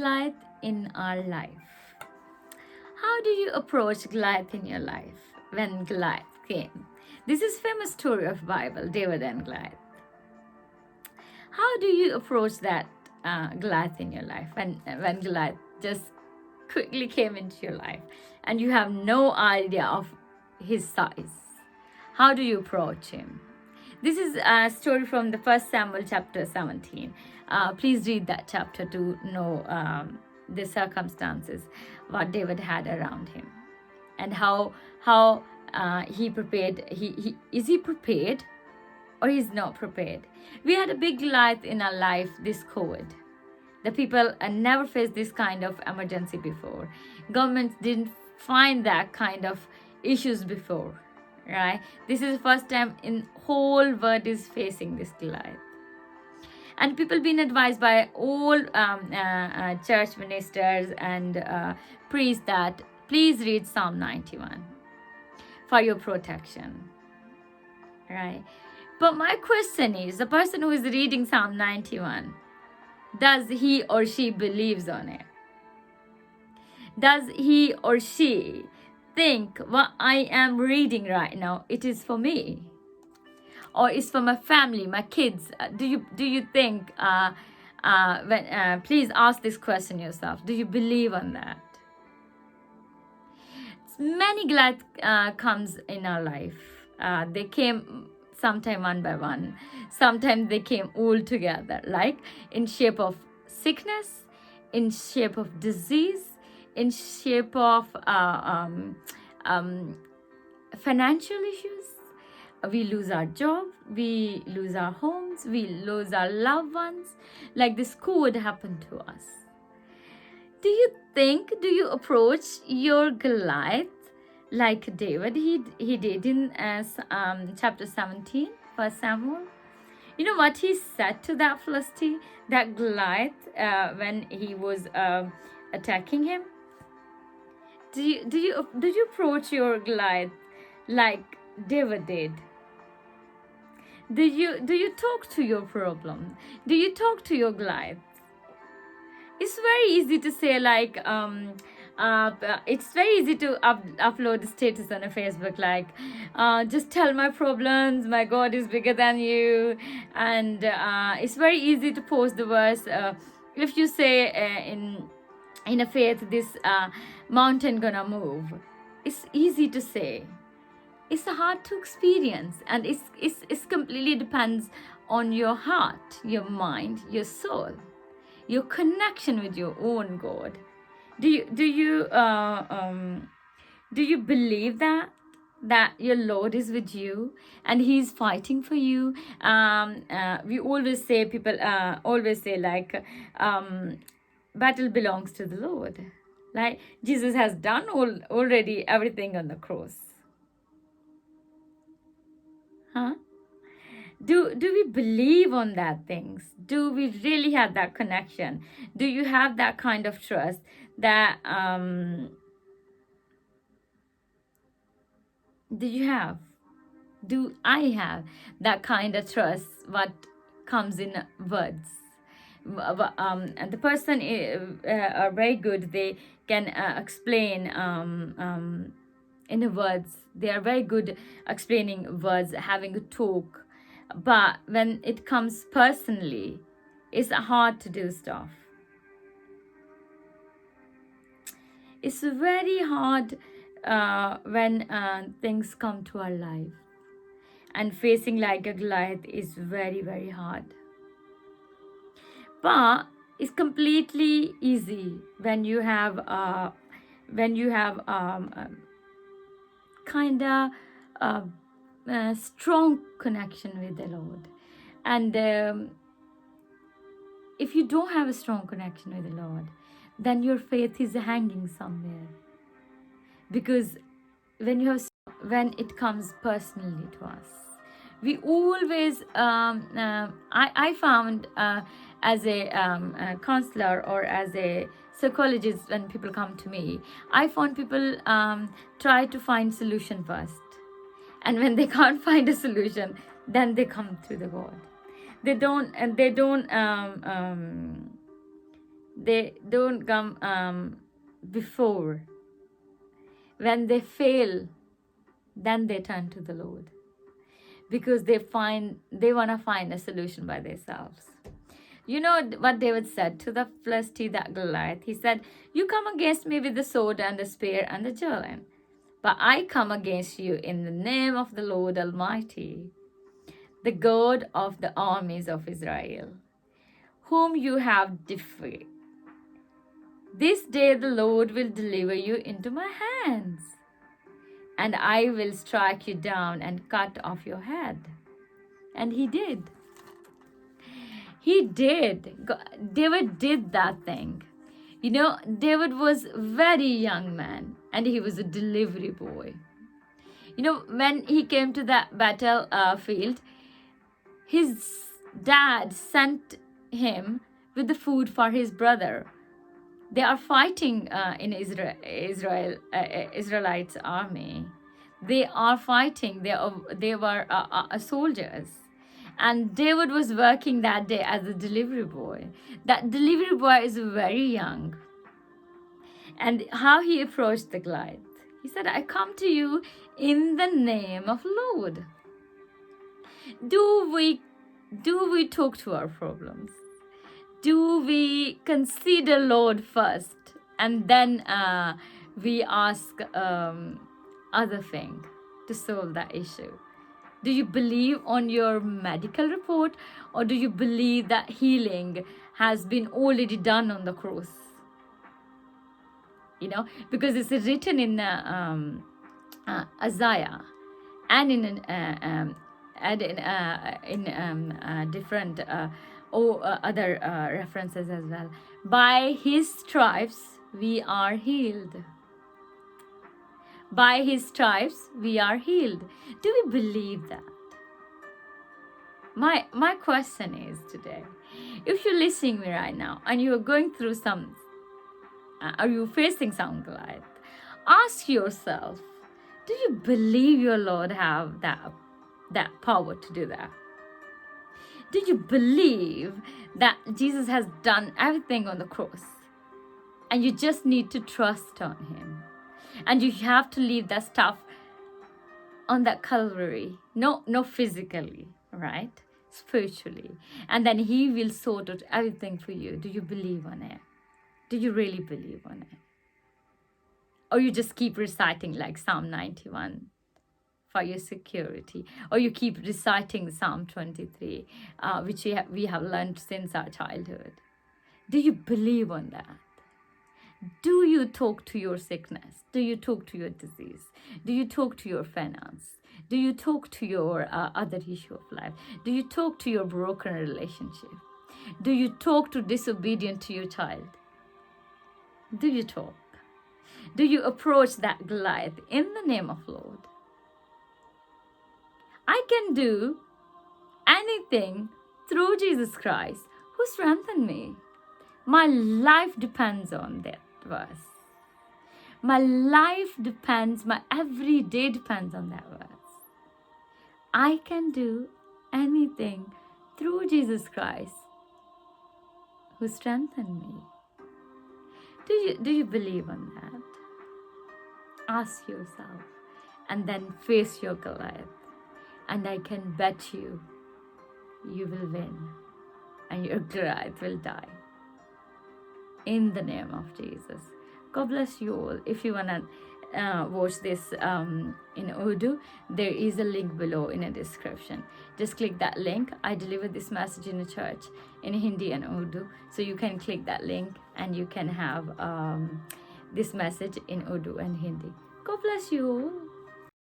Goliath in our life. How do you approach Goliath in your life when Goliath came? This is famous story of Bible, David and Goliath. How do you approach that Goliath in your life when Goliath just quickly came into your life and you have no idea of his size? How do you approach him? This is a story from the 1 Samuel chapter 17. Please read that chapter to know the circumstances, what David had around him, and how he prepared. Is he prepared, or he's not prepared? We had a big Goliath in our life this COVID. The people never faced this kind of emergency before. Governments didn't find that kind of issues before, right? This is the first time in whole world is facing this Goliath. And people been advised by all church ministers and priests that please read Psalm 91 for your protection, right? But my question is, the person who is reading Psalm 91, does he or she believes on it? Does he or she think what I am reading right now, it is for me? Or it's for my family, my kids? Do you think, please ask this question yourself. Do you believe on that? Many Goliath comes in our life. They came sometime one by one. Sometimes they came all together, like in shape of sickness, in shape of disease, in shape of financial issues. We lose our job, we lose our homes, we lose our loved ones. Like this could happen to us. Do you approach your Goliath like David he did in chapter 17, 1 Samuel? You know what he said to that Philistine, that Goliath, when he was attacking him? Do you approach your Goliath like David did? Do you talk to your problem? Do you talk to your Goliath? It's very easy to say like it's very easy to upload a status on a Facebook like just tell my problems, my God is bigger than you. And it's very easy to post the verse if you say in a faith this mountain gonna move. It's easy to say. It's hard to experience, and it's completely depends on your heart, your mind, your soul, your connection with your own God. Do you believe that your Lord is with you and He's fighting for you? We always say, people always say like battle belongs to the Lord. Like Jesus has done already everything on the cross. Huh? Do we believe on that things? Do we really have that connection? Do you have that kind of trust that do I have that kind of trust what comes in words? And the person are very good. They can explain in the words. They are very good explaining words, having a talk. But when it comes personally, it's hard to do stuff. It's very hard when things come to our life. And facing like a Goliath is very, very hard. But it's completely easy when you have kind of strong connection with the Lord. And if you don't have a strong connection with the Lord, then your faith is hanging somewhere. Because when it comes personally to us, we always I found as a counselor or as a psychologist, when people come to me, I found people try to find solution first, and when they can't find a solution, then they come to the God. They don't they don't come before. When they fail, then they turn to the Lord, because they want to find a solution by themselves. You know what David said to the Philistine, that Goliath? He said, "You come against me with the sword and the spear and the javelin, but I come against you in the name of the Lord Almighty, the God of the armies of Israel, whom you have defied. This day the Lord will deliver you into my hands, and I will strike you down and cut off your head." And he did. He did. David did that thing. You know, David was a very young man, and he was a delivery boy. You know, when he came to that battlefield, his dad sent him with the food for his brother. They are fighting in Israelites army. They are fighting. They were soldiers. And David was working that day as a delivery boy. That delivery boy is very young. And how he approached the Goliath. He said, "I come to you in the name of Lord." Do we talk to our problems? Do we consider Lord first, and then we ask other thing to solve that issue? Do you believe on your medical report, or do you believe that healing has been already done on the cross? You know, because it's written in Isaiah and in different other references as well. By his stripes we are healed. By his stripes we are healed. Do we believe that? My question is today, if you're listening to me right now and you are going through some, are you facing some Goliath, ask yourself, do you believe your Lord have that power to do that? Do you believe that Jesus has done everything on the cross, and you just need to trust on him, and you have to leave that stuff on that Calvary, no physically, right? Spiritually, and then he will sort out everything for you? Do you believe on it? Do you really believe on it? Or you just keep reciting like Psalm 91 for your security, or you keep reciting Psalm 23, which we have learned since our childhood? Do you believe on that? Do you talk to your sickness? Do you talk to your disease? Do you talk to your finance? Do you talk to your other issue of life? Do you talk to your broken relationship? Do you talk to disobedient to your child? Do you talk? Do you approach that Goliath in the name of Lord? I can do anything through Jesus Christ who strengthened me. My life depends on that verse. My life depends, my everyday depends on that verse. I can do anything through Jesus Christ who strengthened me. Do you believe on that? Ask yourself, and then face your Goliath. And I can bet you will win, and your Goliath will die. In the name of Jesus. God bless you all. If you want to watch this in Urdu, there is a link below in a description. Just click that link. I deliver this message in a church in Hindi and Urdu, so you can click that link and you can have this message in Urdu and Hindi. God bless you all.